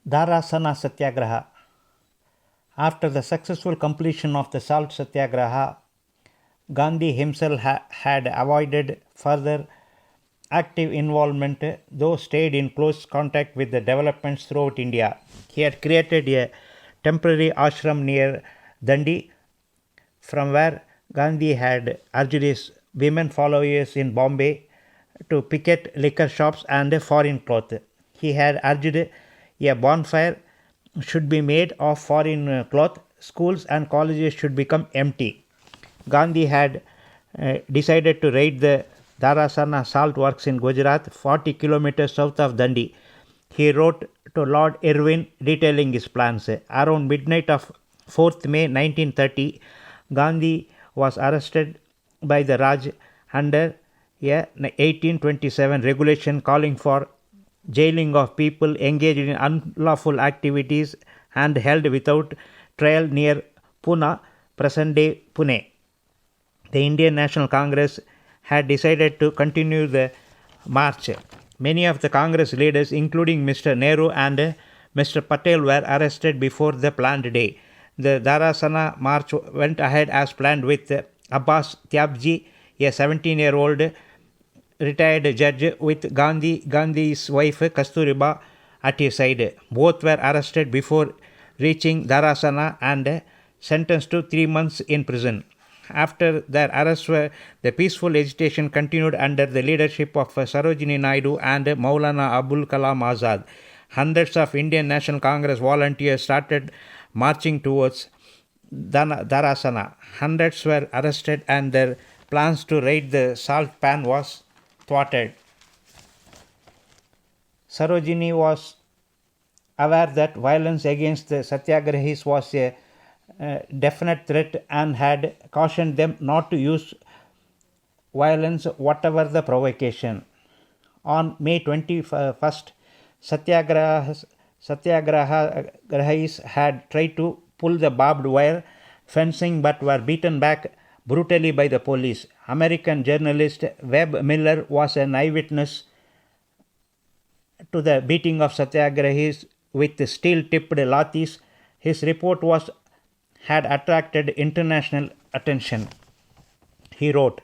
Dharasana Sathyagraha. After the successful completion of the Salt Satyagraha, Gandhi himself had avoided further active involvement, though stayed in close contact with the developments throughout India. He had created a temporary ashram near Dandi, from where Gandhi had urged his women followers in Bombay to picket liquor shops and foreign cloth. He had urged a bonfire should be made of foreign cloth, schools and colleges should become empty. Gandhi had decided to raid the Dharasana salt works in Gujarat, 40 kilometers south of Dandi. He wrote to Lord Irwin detailing his plans. Around midnight of 4th May 1930, Gandhi was arrested by the Raj under a 1827 regulation calling for jailing of people engaged in unlawful activities and held without trial near Pune, present-day Pune. The Indian National Congress had decided to continue the march. Many of the Congress leaders, including Mr. Nehru and Mr. Patel, were arrested before the planned day. The Dharasana march went ahead as planned with Abbas Tyabji, a 17-year-old retired judge, with Gandhi's wife Kasturiba at his side. Both were arrested before reaching Dharasana and sentenced to 3 months in prison. After their arrests, the peaceful agitation continued under the leadership of Sarojini Naidu and Maulana Abul Kalam Azad. Hundreds of Indian National Congress volunteers started marching towards Dharasana. Hundreds were arrested and their plans to raid the salt pan was thwarted. Sarojini was aware that violence against the Satyagrahis was a definite threat and had cautioned them not to use violence whatever the provocation. On May 21st, Satyagrahis had tried to pull the barbed wire fencing but were beaten back brutally by the police. American journalist Webb Miller was an eyewitness to the beating of Satyagrahis with steel-tipped lathis. His report had attracted international attention. He wrote,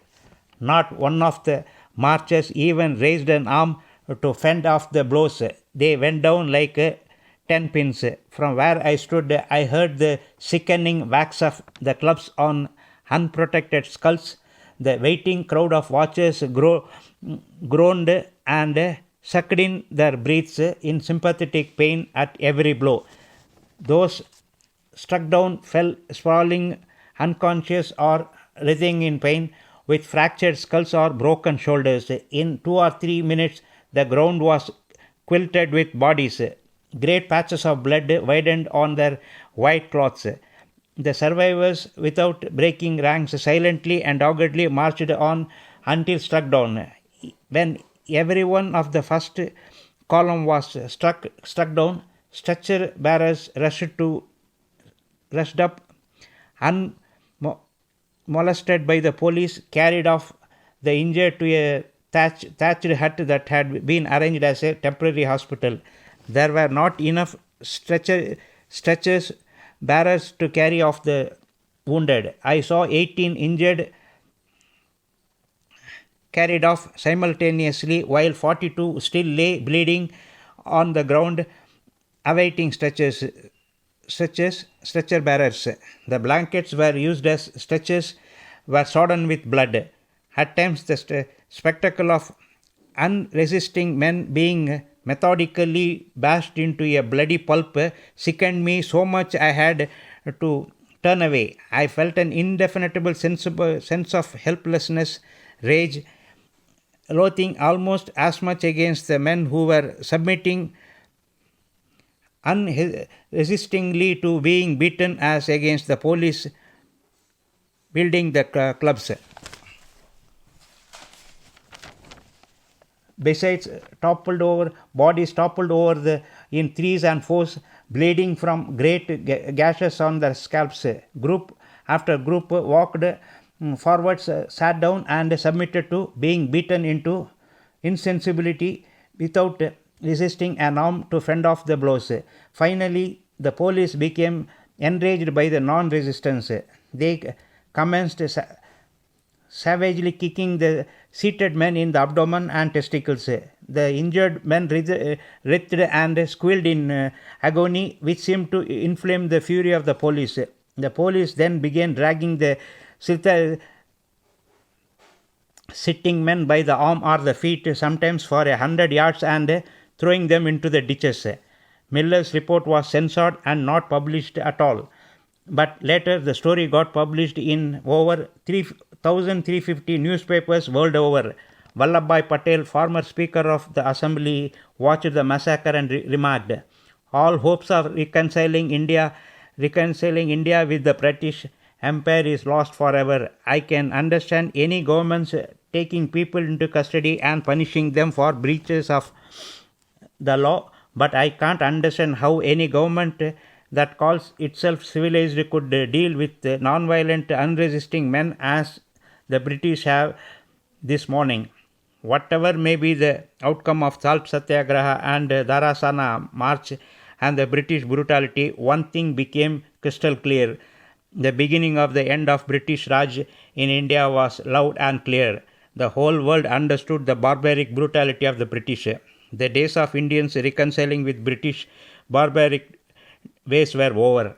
"Not one of the marchers even raised an arm to fend off the blows. They went down like 10 pins. From where I stood, I heard the sickening whacks of the clubs on unprotected skulls. The waiting crowd of watchers groaned and sucked in their breaths in sympathetic pain at every blow. Those struck down fell sprawling, unconscious or writhing in pain, with fractured skulls or broken shoulders. In 2 or 3 minutes, the ground was quilted with bodies. Great patches of blood widened on their white cloths. The survivors, without breaking ranks, silently and doggedly marched on until struck down. When every one of the first column was struck down, stretcher bearers rushed up, unmolested by the police, carried off the injured to a thatched hut that had been arranged as a temporary hospital. There were not enough stretchers bearers to carry off the wounded. I saw 18 injured carried off simultaneously, while 42 still lay bleeding on the ground awaiting stretcher bearers. The blankets were used as stretchers were sodden with blood. At times the spectacle of unresisting men being methodically bashed into a bloody pulp sickened me so much I had to turn away. I felt an indefinable sense of helplessness, rage, loathing almost as much against the men who were submitting unresistingly to being beaten as against the police building the clubs. Besides, bodies toppled over in threes and fours, bleeding from great gashes on their scalps. Group after group walked forwards, sat down and submitted to being beaten into insensibility without resisting an arm to fend off the blows. Finally, the police became enraged by the non-resistance. They commenced savagely kicking the seated men in the abdomen and testicles. The injured men writhed and squealed in agony, which seemed to inflame the fury of the police. The police then began dragging the sitting men by the arm or the feet, sometimes for 100 yards, and throwing them into the ditches. Miller's report was censored and not published at all. But later the story got published in over 3,350 newspapers world over. Vallabhbhai Patel, former Speaker of the Assembly, watched the massacre and remarked, "All hopes of reconciling India with the British Empire is lost forever. I can understand any governments taking people into custody and punishing them for breaches of the law, but I can't understand how any government that calls itself civilized could deal with non-violent, unresisting men as the British have this morning." Whatever may be the outcome of Salt Satyagraha and Dharasana March and the British brutality, one thing became crystal clear. The beginning of the end of British Raj in India was loud and clear. The whole world understood the barbaric brutality of the British. The days of Indians reconciling with British barbaric ways were over.